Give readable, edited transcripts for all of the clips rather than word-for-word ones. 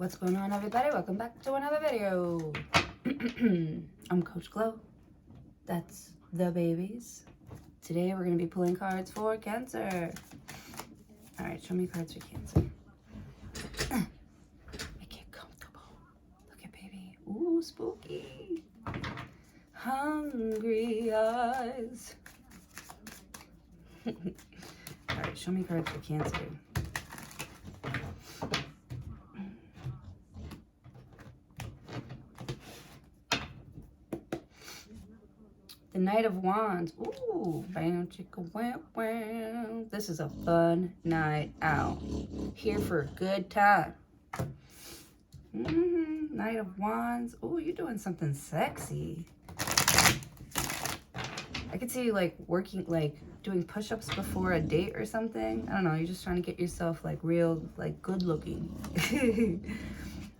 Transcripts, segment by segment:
What's going on, everybody? Welcome back to another video. I'm Coach Glow. That's the babies. Today we're going to be pulling cards for Cancer. All right, show me cards for Cancer. Make it comfortable. Look at baby. Ooh, spooky. Hungry eyes. All right, show me cards for Cancer. The Knight of Wands. Ooh, bam, chicka, wham, wham. This is a fun night out. Here for a good time. Knight of Wands. Ooh, you're doing something sexy. I could see you like working, like doing push-ups before a date or something. I don't know. You're just trying to get yourself like real, like good looking.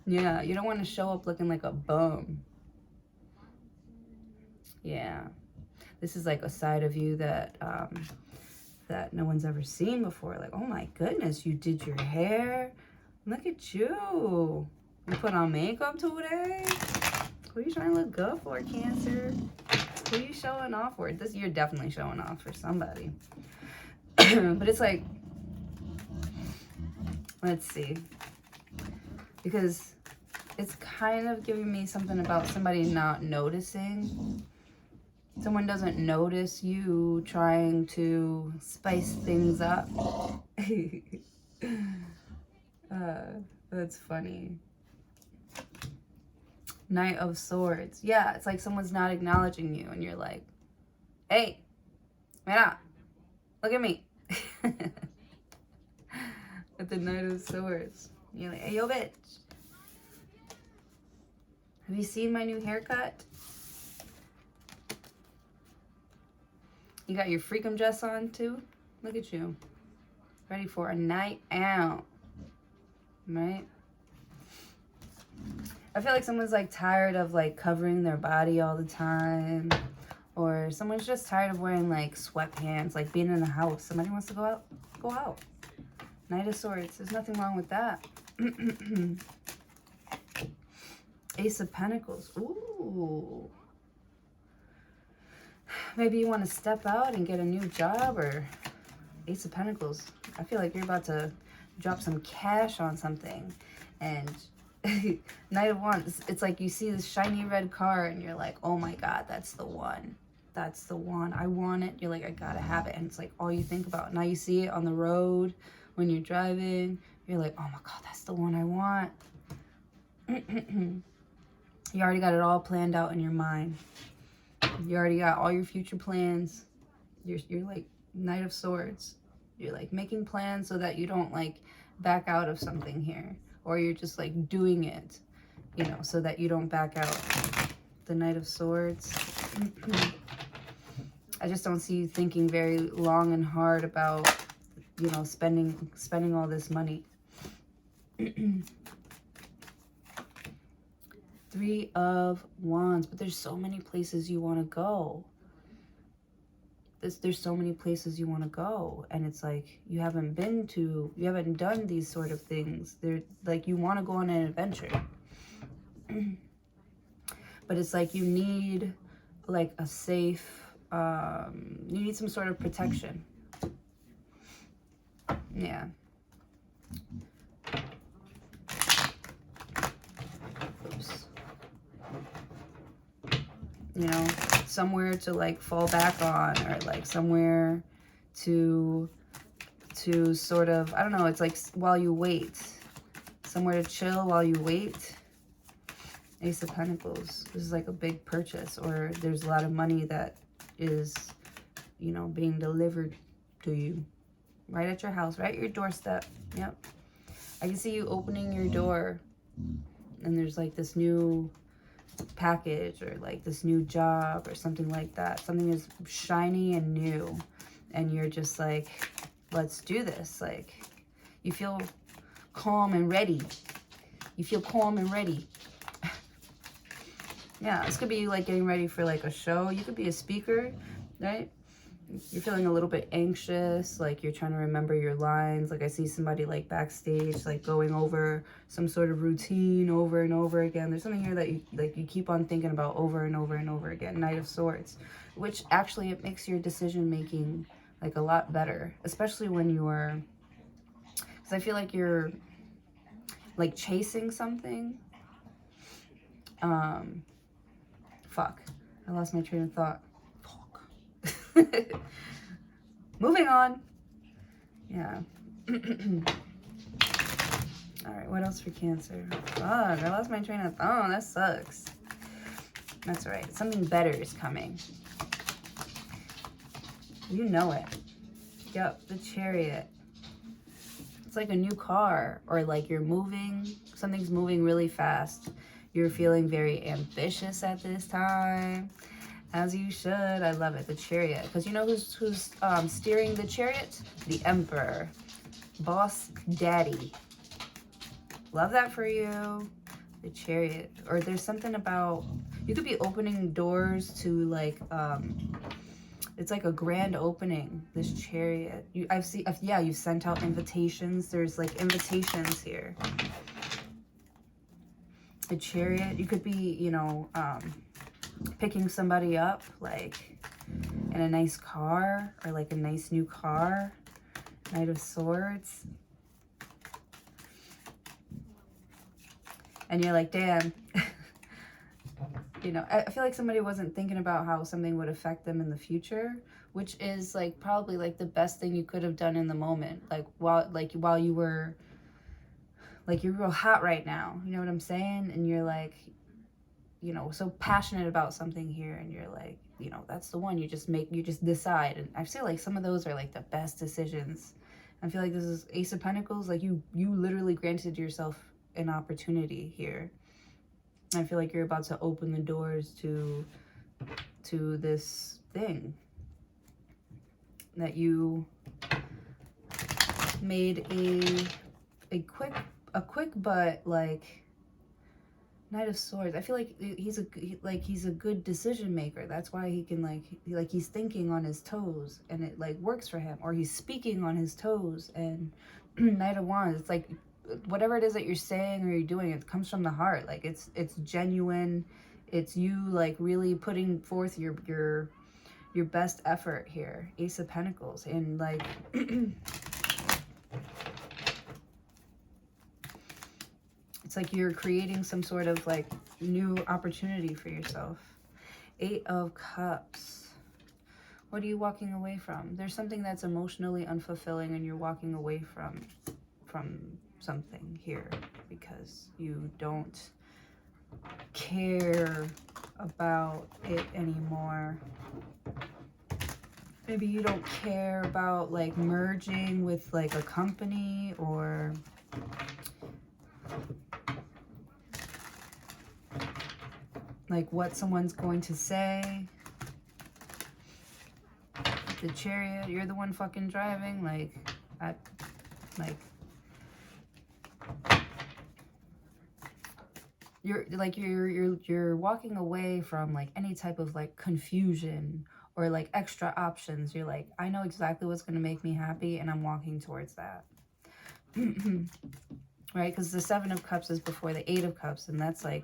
Yeah, you don't want to show up looking like a bum. Yeah. This is like a side of you that that no one's ever seen before. Like, oh my goodness, you did your hair. Look at you. You put on makeup today. Who are you trying to look good for, Cancer? Who are you showing off for? This you're definitely showing off for somebody. But it's like, let's see. Because it's kind of giving me something about somebody not noticing. Someone doesn't notice you trying to spice things up. That's funny. Knight of Swords. Yeah, it's like someone's not acknowledging you and you're like, hey, mira, look at me. With the Knight of Swords. You're like, hey, yo, bitch. Have you seen my new haircut? You got your freakum dress on too? Look at you. Ready for a night out. Right? I feel like someone's like tired of like covering their body all the time. Or someone's just tired of wearing like sweatpants, like being in the house. Somebody wants to go out. Go out. Knight of Swords. There's nothing wrong with that. Ace of Pentacles. Ooh. Maybe you want to step out and get a new job, or Ace of Pentacles. I feel like you're about to drop some cash on something. And Knight of Wands, it's like you see this shiny red car and you're like, oh my God, that's the one. That's the one. I want it. You're like, I gotta have it. And it's like all you think about. Now you see it on the road when you're driving. You're like, oh my God, that's the one I want. You already got it all planned out in your mind. You already got all your future plans. You're like Knight of Swords. You're like making plans so that you don't like back out of something here. Or you're just like doing it, you know, so that you don't back out. The Knight of Swords. I just don't see you thinking very long and hard about, you know, spending all this money. Three of Wands, but there's so many places you want to go. There's so many places you want to go, and it's like you haven't done these sort of things. They're like you want to go on an adventure, but it's like you need like a safe, you need some sort of protection. Yeah. Oops. You know, somewhere to like fall back on, or like somewhere to sort of, I don't know, it's like while you wait, somewhere to chill while you wait. Ace of Pentacles. This is like a big purchase, or there's a lot of money that is, you know, being delivered to you right at your house, right at your doorstep. Yep. I can see you opening your door and there's like this new package or like this new job or something like that. Something is shiny and new and you're just like, let's do this. Like you feel calm and ready. You feel calm and ready. Yeah, this could be like getting ready for like a show. You could be a speaker, right? you're feeling a little bit anxious, like you're trying to remember your lines. Like I see somebody like backstage, like going over some sort of routine over and over again. There's something here that you keep on thinking about over and over and over again. Knight of Swords, which actually it makes your decision making like a lot better, especially when you're, because I feel like you're like chasing something. Fuck, I lost my train of thought. Fuck. Moving on. Yeah. All right, what else for Cancer? Fuck, I lost my train of thought. Oh, that sucks. That's all right. Something better is coming. You know it. Yep, the Chariot. It's like a new car, or like you're moving. Something's moving really fast. You're feeling very ambitious at this time. As you should. I love it. The Chariot. Because you know who's steering the Chariot? The Emperor. Boss Daddy. Love that for you. The Chariot. Or there's something about, you could be opening doors to like, it's like a grand opening, this Chariot. Yeah, you've sent out invitations. There's like invitations here. The Chariot. You could be, you know, picking somebody up like in a nice car, or like a nice new car. Knight of Swords. And you're like, damn. You know, I feel like somebody wasn't thinking about how something would affect them in the future, which is like probably like the best thing you could have done in the moment. Like while you were, like you're real hot right now, you know what I'm saying? And you're like, you know, so passionate about something here, and you're like, you know, that's the one. You just decide. And I feel like some of those are like the best decisions. I feel like this is Ace of Pentacles. Like you literally granted yourself an opportunity here. I feel like you're about to open the doors to this thing that you made a quick but like Knight of Swords. I feel like he's a good decision maker. That's why he can like he's thinking on his toes, and it like works for him, or he's speaking on his toes. And Knight of Wands, it's like whatever it is that you're saying or you're doing, it comes from the heart. Like it's genuine. It's you like really putting forth your best effort here. Ace of Pentacles. And like it's like you're creating some sort of like new opportunity for yourself. Eight of Cups. What are you walking away from? There's something that's emotionally unfulfilling, and you're walking away from something here because you don't care about it anymore. Maybe you don't care about like merging with like a company, or like what someone's going to say. The Chariot, you're the one fucking driving. You're walking away from like any type of like confusion or like extra options. You're like, I know exactly what's going to make me happy, and I'm walking towards that. Right? Because the Seven of Cups is before the Eight of Cups, and that's like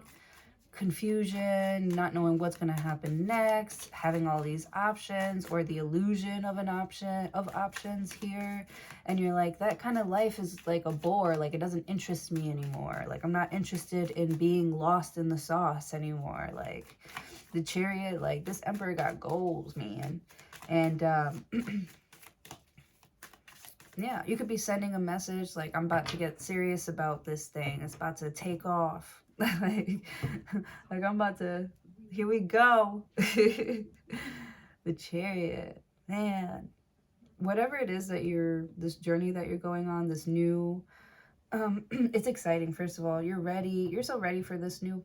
confusion, not knowing what's going to happen next, having all these options, or the illusion of options here. And you're like, that kind of life is like a bore. Like it doesn't interest me anymore. Like I'm not interested in being lost in the sauce anymore. Like the Chariot, like this Emperor got goals, man. And yeah, you could be sending a message like, I'm about to get serious about this thing. It's about to take off. like I'm about to, here we go. The Chariot, man. Whatever it is that this journey that you're going on, this new, it's exciting. First of all, you're ready. You're so ready for this new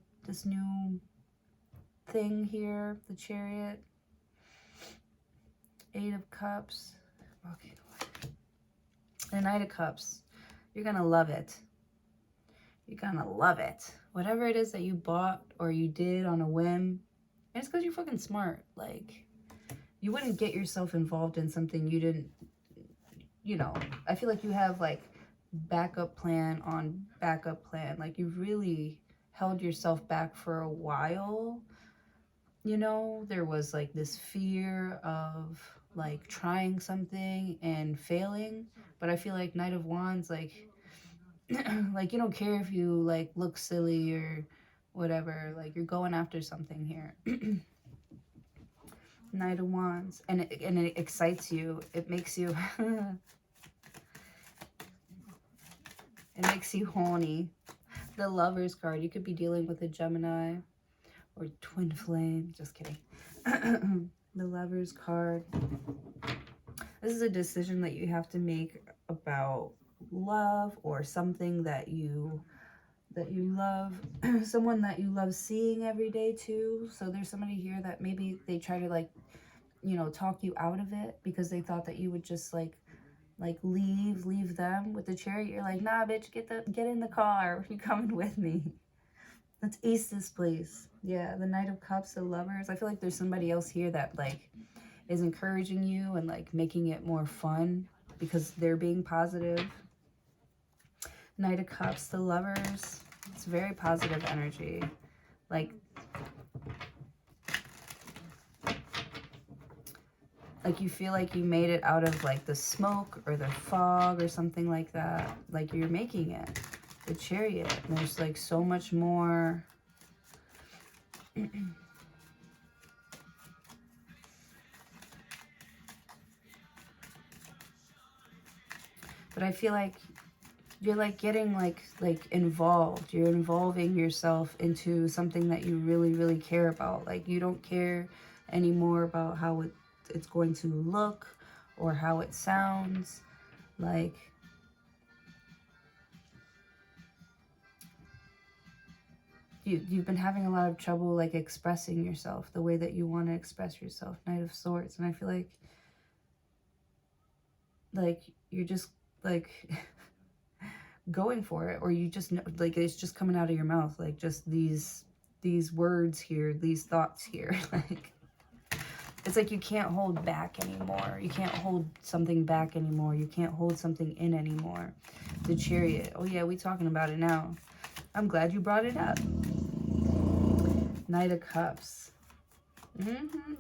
thing here. The Chariot, Eight of Cups. Okay. The Knight of Cups. You're gonna love it. You're gonna love it. Whatever it is that you bought or you did on a whim, and it's because you're fucking smart. Like, you wouldn't get yourself involved in something you didn't, you know, I feel like you have like backup plan on backup plan. Like you've really held yourself back for a while. You know, there was like this fear of like trying something and failing. But I feel like Knight of Wands, like, like you don't care if you like look silly or whatever. Like you're going after something here. Knight of Wands, and it excites you. It makes you, it makes you horny. The Lovers card. You could be dealing with a Gemini or twin flame. Just kidding. The Lovers card. This is a decision that you have to make about love or something that you love. Someone that you love seeing every day too. So there's somebody here that maybe they try to like, you know, talk you out of it because they thought that you would just like leave them with the Chariot. You're like, nah, bitch, get in the car. You coming with me? Let's ace this place. Yeah, the Knight of Cups, the Lovers. I feel like there's somebody else here that like is encouraging you and like making it more fun because they're being positive. Knight of Cups, the Lovers. It's very positive energy. Like you feel like you made it out of like the smoke or the fog or something like that. Like you're making it. The Chariot. And there's like so much more. But I feel like you're like getting like involved. You're involving yourself into something that you really, really care about. Like you don't care anymore about how it's going to look or how it sounds. Like you've been having a lot of trouble like expressing yourself the way that you want to express yourself. Knight of Swords. And I feel like you're just like going for it, or you just know, like it's just coming out of your mouth, like just these words here, these thoughts here. Like it's like you can't hold back anymore. You can't hold something back anymore. You can't hold something in anymore. The Chariot. Oh yeah, we talking about it now. I'm glad you brought it up. Knight of Cups.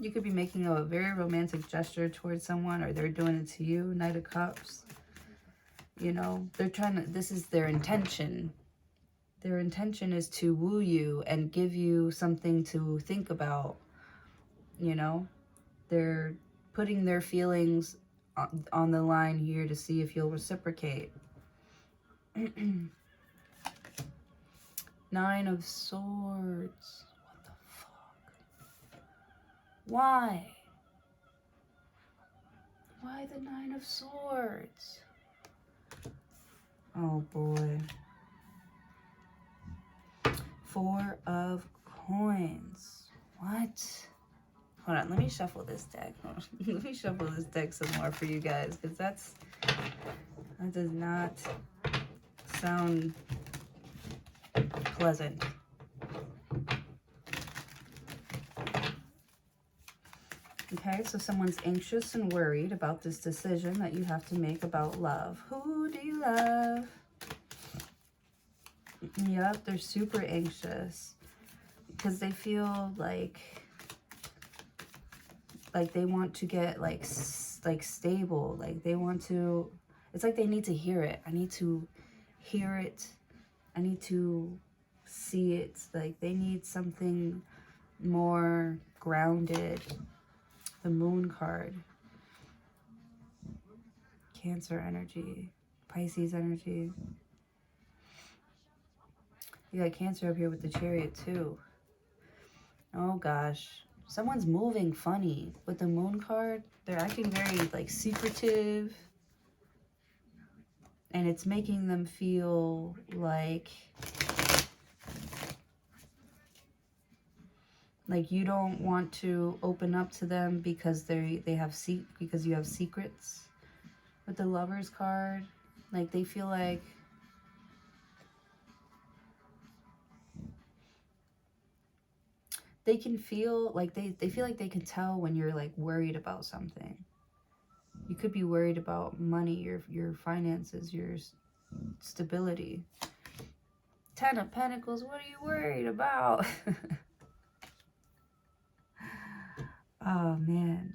You could be making a very romantic gesture towards someone, or they're doing it to you. Knight of Cups. You know, they're trying to, this is their intention. Their intention is to woo you and give you something to think about. You know, they're putting their feelings on the line here to see if you'll reciprocate. Nine of Swords. What the fuck? Why? Why the Nine of Swords? Oh boy. Four of Coins. What? Hold on, let me shuffle this deck. Let me shuffle this deck some more for you guys, because that does not sound pleasant. Okay, so someone's anxious and worried about this decision that you have to make about love. Who do you love? Yep, they're super anxious because they feel like they want to get like stable. Like they want to, it's like they need to hear it. I need to hear it. I need to see it. Like they need something more grounded. The Moon card. Cancer energy. Pisces energy. You got Cancer up here with the Chariot too. Oh gosh. Someone's moving funny. With the Moon card, they're acting very like secretive. And it's making them feel like you don't want to open up to them because because you have secrets. With the Lovers card, like they feel like they can feel like they feel like they can tell when you're like worried about something. You could be worried about money, your finances, your stability. Ten of Pentacles, what are you worried about? Oh man.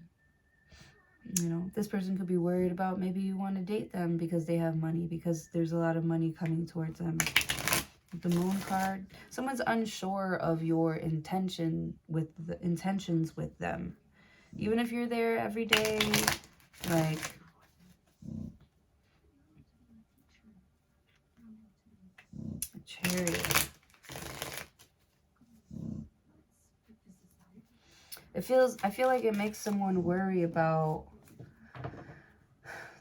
You know, this person could be worried about, maybe you want to date them because they have money, because there's a lot of money coming towards them. The Moon card, someone's unsure of your intentions with them. Even if you're there every day, like, a Chariot. I feel like it makes someone worry about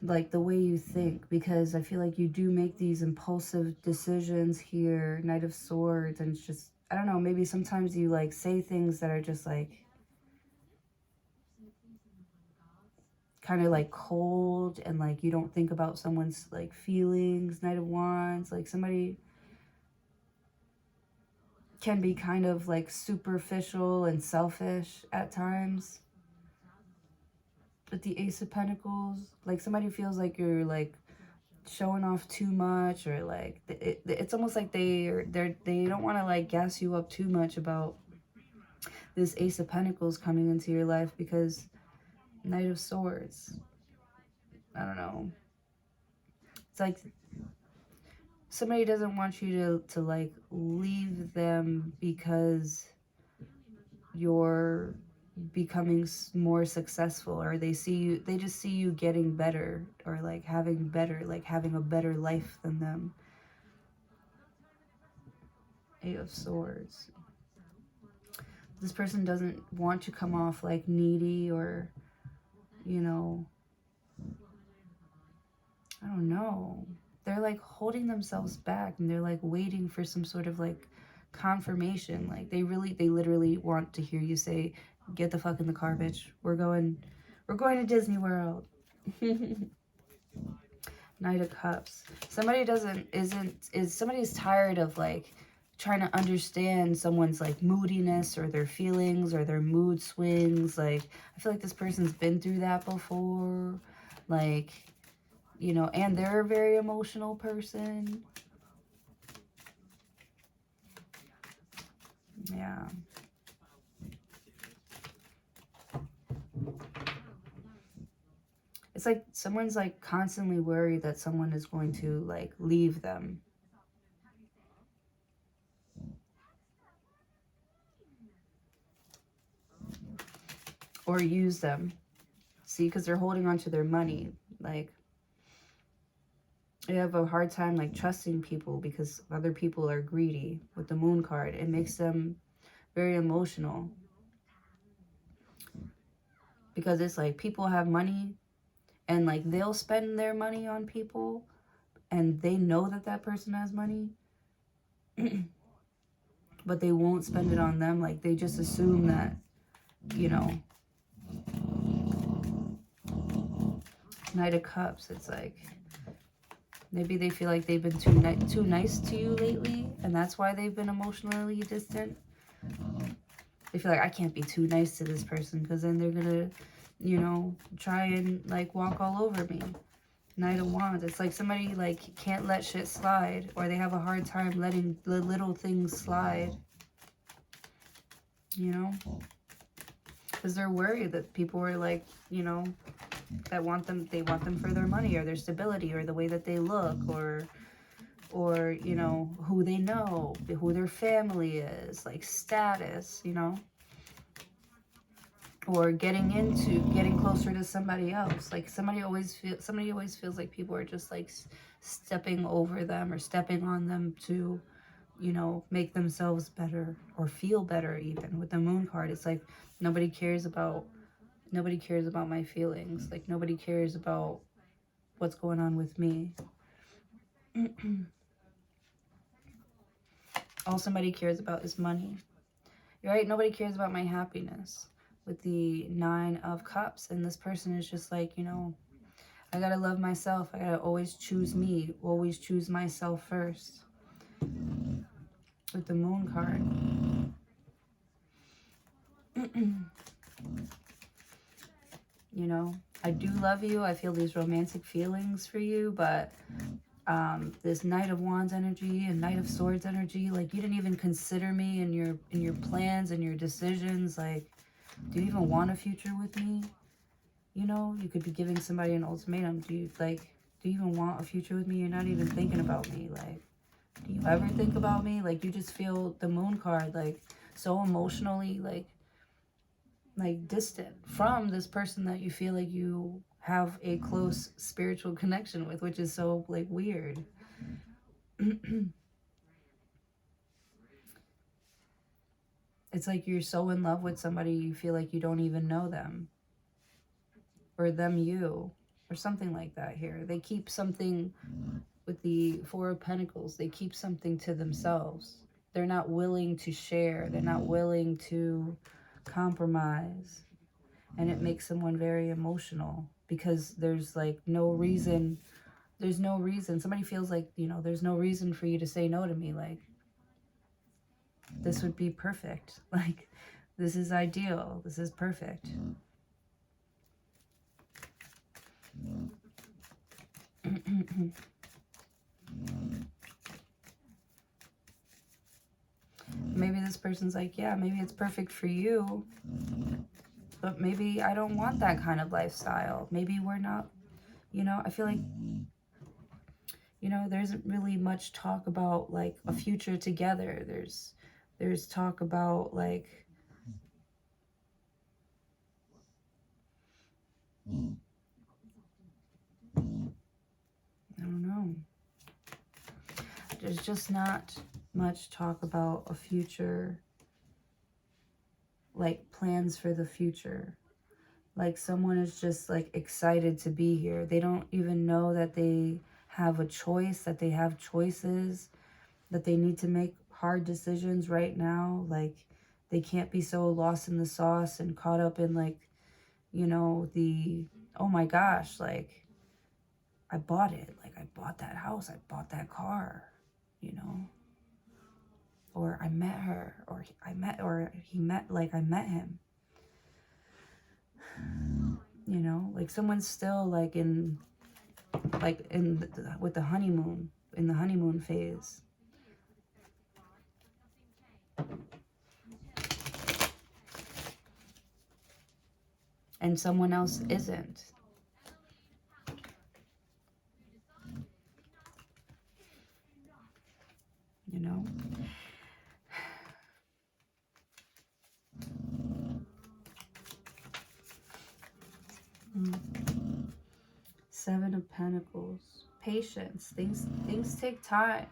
like the way you think, because I feel like you do make these impulsive decisions here. Knight of Swords, and it's just, I don't know, maybe sometimes you like say things that are just like kind of like cold, and like you don't think about someone's like feelings. Knight of Wands, like somebody can be kind of like superficial and selfish at times. With the Ace of Pentacles, like somebody feels like you're like showing off too much, or like it's almost like they don't want to like gas you up too much about this Ace of Pentacles coming into your life, because Knight of Swords, I don't know, it's like somebody doesn't want you to like leave them because you're becoming more successful, or they just see you getting better, or like having a better life than them. Eight of Swords. This person doesn't want to come off like needy, or, you know, I don't know. They're like holding themselves back, and they're like waiting for some sort of like confirmation. Like they literally want to hear you say, "Get the fuck in the car, bitch. We're going to Disney World." Knight of Cups. Somebody's tired of like trying to understand someone's like moodiness, or their feelings, or their mood swings. Like, I feel like this person's been through that before. Like, you know, and they're a very emotional person. Yeah. It's like someone's like constantly worried that someone is going to like leave them. Or use them. See, because they're holding on to their money. Like, they have a hard time like trusting people because other people are greedy. With the Moon card, it makes them very emotional, because it's like people have money, and like they'll spend their money on people, and they know that that person has money, but they won't spend it on them. Like, they just assume that, you know. Knight of Cups, it's like maybe they feel like they've been too nice to you lately, and that's why they've been emotionally distant. They feel like, I can't be too nice to this person, because then they're gonna, you know, try and like walk all over me. Knight of Wands, it's like somebody like can't let shit slide, or they have a hard time letting the little things slide, you know, because they're worried that people are like, you know, that they want them for their money, or their stability, or the way that they look, or you know, who they know, who their family is, like status, you know, or getting closer to somebody else. Like somebody always feels like people are just like stepping over them, or stepping on them to, you know, make themselves better, or feel better. Even with the Moon card, it's like nobody cares about my feelings. Like, nobody cares about what's going on with me. All somebody cares about is money. You're right, nobody cares about my happiness. With the Nine of Cups, and this person is just like, you know, I gotta love myself. I gotta always choose me, always choose myself first. With the Moon card, You know, I do love you. I feel these romantic feelings for you, but this Knight of Wands energy and Knight of Swords energy, like you didn't even consider me in your plans and your decisions. Like, do you even want a future with me? You know, you could be giving somebody an ultimatum. Do you even want a future with me? You're not even thinking about me. Like, do you ever think about me? Like, you just feel the Moon card, like, so emotionally, like distant from this person that you feel like you have a close spiritual connection with, which is so, like, weird. It's like you're so in love with somebody you feel like you don't even know them. Or them you. Or something like that here. They keep something with the Four of Pentacles. They keep something to themselves. They're not willing to share. They're not willing to compromise. And it makes someone very emotional. Because there's like no reason. There's no reason. Somebody feels like, you know, there's no reason for you to say no to me. Like, this would be perfect. Like, this is ideal. This is perfect. Maybe this person's like, yeah, maybe it's perfect for you, but maybe I don't want that kind of lifestyle. Maybe we're not, you know, I feel like, you know, there isn't really much talk about like a future together. There's talk about like, I don't know. There's just not much talk about a future, like plans for the future. Like someone is just like excited to be here. They don't even know that they have a choice, that they have choices, that they need to make hard decisions right now. Like they can't be so lost in the sauce and caught up in like, you know, the, oh my gosh, like I bought it. Like I bought that house. I bought that car, you know, or I met her, or he met, like I met him. You know, like someone's still like with the honeymoon, in the honeymoon phase. And someone else isn't. You know? Seven of Pentacles. Patience. Things take time.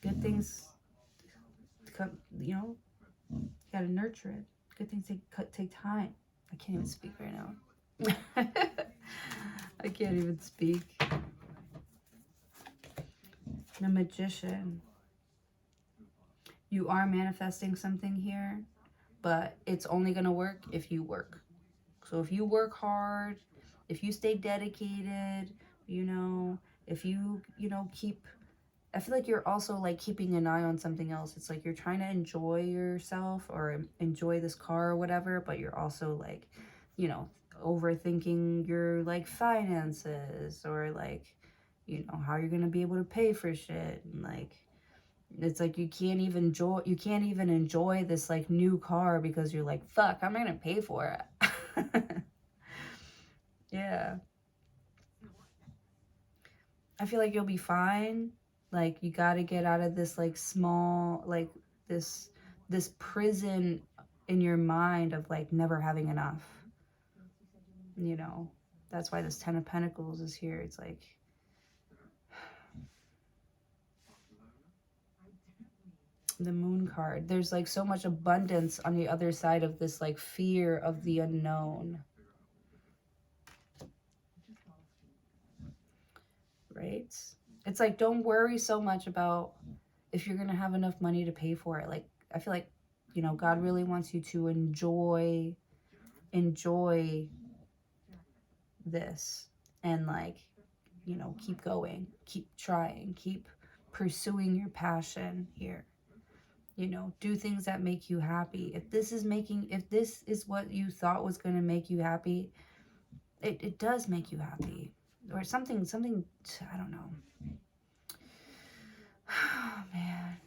Good things come, you know, you gotta nurture it. Good things take time. I can't even speak right now. I can't even speak. The Magician. You are manifesting something here, but it's only going to work if you work. So if you work hard, if you stay dedicated, you know, if you know, keep, I feel like you're also like keeping an eye on something else. It's like you're trying to enjoy yourself or enjoy this car or whatever, but you're also like, you know, overthinking your like finances or like, you know, how you're going to be able to pay for shit. And like, it's like you can't even enjoy this like new car because you're like, fuck, I'm not gonna pay for it. Yeah. I feel like you'll be fine. Like you gotta get out of this like small, like this prison in your mind of like never having enough. You know, that's why this Ten of Pentacles is here. It's like, the Moon card. There's like so much abundance on the other side of this like fear of the unknown. Right? It's like, don't worry so much about if you're going to have enough money to pay for it. Like, I feel like, you know, God really wants you to enjoy this and like, you know, keep going, keep trying, keep pursuing your passion here. You know, do things that make you happy. If this is what you thought was going to make you happy, it does make you happy. Or something, I don't know. Oh, man.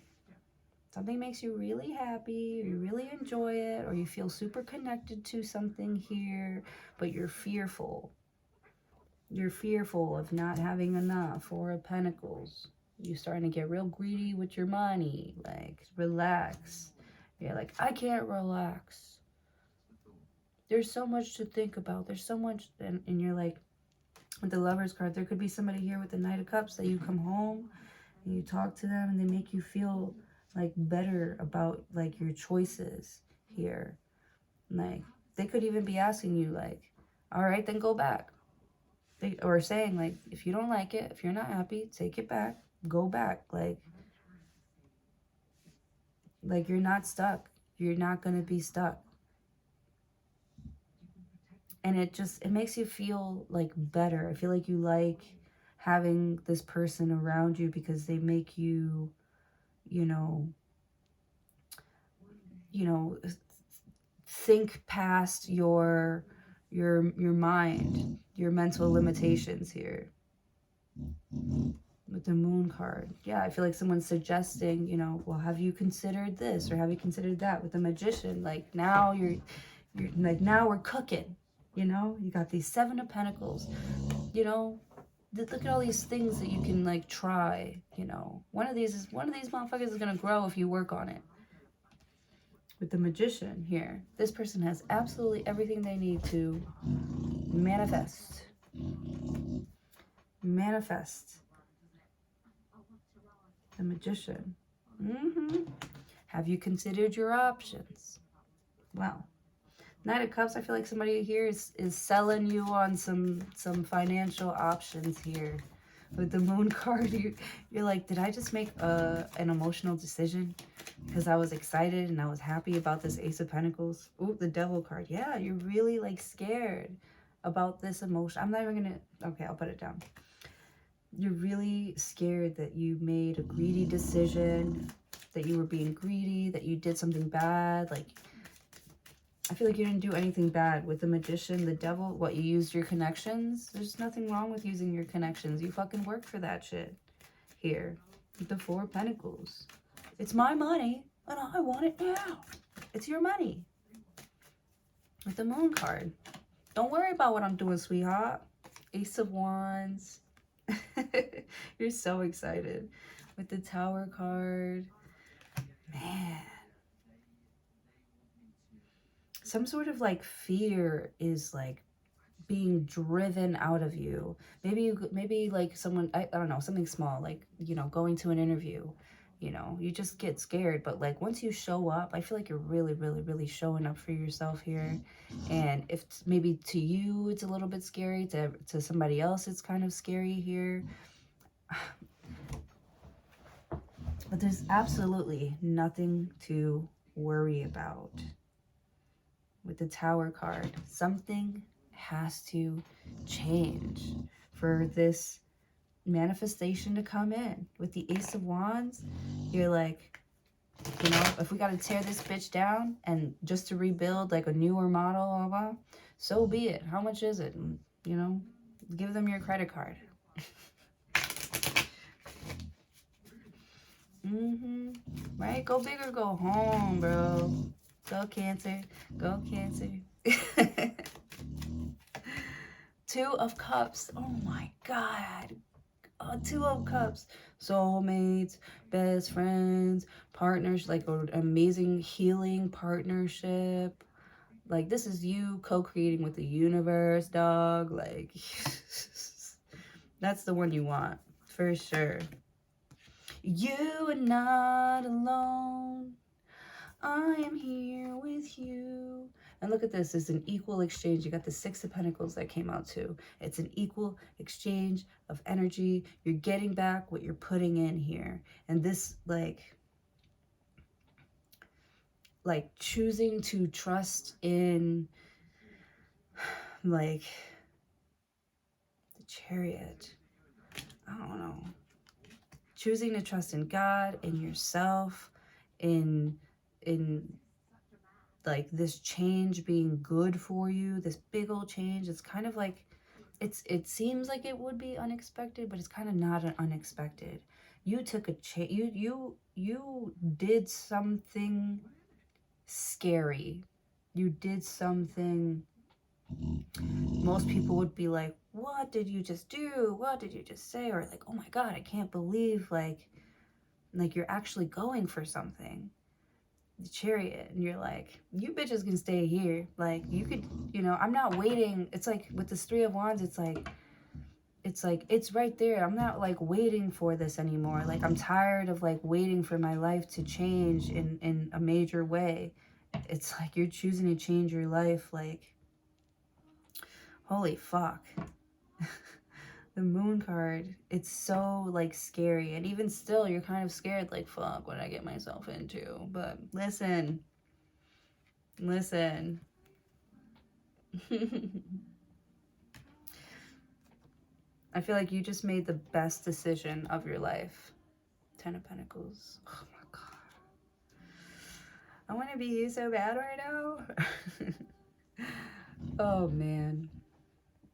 Something makes you really happy, or you really enjoy it, or you feel super connected to something here, but you're fearful. You're fearful of not having enough. Four of Pentacles. You're starting to get real greedy with your money. Like, relax. You're like, I can't relax. There's so much to think about. There's so much. And you're like, with the Lover's card, there could be somebody here with the Knight of Cups that you come home and you talk to them and they make you feel like better about like your choices here. Like, they could even be asking you like, all right, then go back. Or saying like, if you don't like it, if you're not happy, take it back, go back. Like you're not stuck. You're not going to be stuck. And it makes you feel like better. I feel like you like having this person around you because they make you, you know, think past your mind, your mental limitations here. With the Moon card. Yeah, I feel like someone's suggesting, you know, well, have you considered this or have you considered that? With the Magician, like now you're like, now we're cooking, you know? You got these Seven of Pentacles, you know? Look at all these things that you can like try, you know? One of these motherfuckers is gonna grow if you work on it. With the Magician here, this person has absolutely everything they need to manifest. Manifest. The Magician. Have you considered your options? Well, Knight of Cups, I feel like somebody here is selling you on some financial options here. With the Moon card, you're like, did I just make an emotional decision? Because I was excited and I was happy about this Ace of Pentacles. Ooh, the Devil card. Yeah, you're really like scared about this emotion. I'm not even going to... Okay, I'll put it down. You're really scared that you made a greedy decision, that you were being greedy, that you did something bad. Like, I feel like you didn't do anything bad. With the Magician, the Devil, what, you used your connections? There's nothing wrong with using your connections. You fucking worked for that shit here. With the Four of Pentacles. It's my money, and I want it now. It's your money. With the Moon card. Don't worry about what I'm doing, sweetheart. Ace of Wands. You're so excited. With the Tower card. Man. Some sort of like fear is like being driven out of you. Maybe like someone, I don't know, something small, like, you know, going to an interview. You know, you just get scared. But like once you show up, I feel like you're really, really, really showing up for yourself here. And if maybe to you it's a little bit scary, to somebody else it's kind of scary here. But there's absolutely nothing to worry about. With the Tower card, something has to change for this manifestation to come in. With the Ace of Wands, you're like, you know, if we got to tear this bitch down and just to rebuild like a newer model, so be it. How much is it? And, you know, give them your credit card. Right? Go big or go home, bro. Go Cancer. Go Cancer. Two of Cups. Oh my God. Oh, Two of Cups. Soulmates, best friends, partners, like an amazing healing partnership. Like, this is you co-creating with the universe, dog. Like, that's the one you want, for sure. You are not alone. I am here with you. And look at this. It's an equal exchange. You got the Six of Pentacles that came out too. It's an equal exchange of energy. You're getting back what you're putting in here. And this, like choosing to trust in, like, Chariot. I don't know. Choosing to trust in God, in yourself, in like this change being good for you, this big old change. It's kind of like, it seems like it would be unexpected, but it's kind of not an unexpected. You took a change. You did something scary. You did something most people would be like, what did you just do? What did you just say? Or like, oh my God, I can't believe like you're actually going for something. The Chariot. And you're like, you bitches can stay here. Like you could, you know, I'm not waiting. It's like with this Three of Wands, it's like it's right there. I'm not like waiting for this anymore. Like I'm tired of like waiting for my life to change in a major way. It's like you're choosing to change your life. Like, holy fuck. The Moon card, it's so like scary, and even still you're kind of scared, like, fuck, what did I get myself into? But listen, I feel like you just made the best decision of your life. 10 of Pentacles. Oh my God, I want to be you so bad right now. Oh man.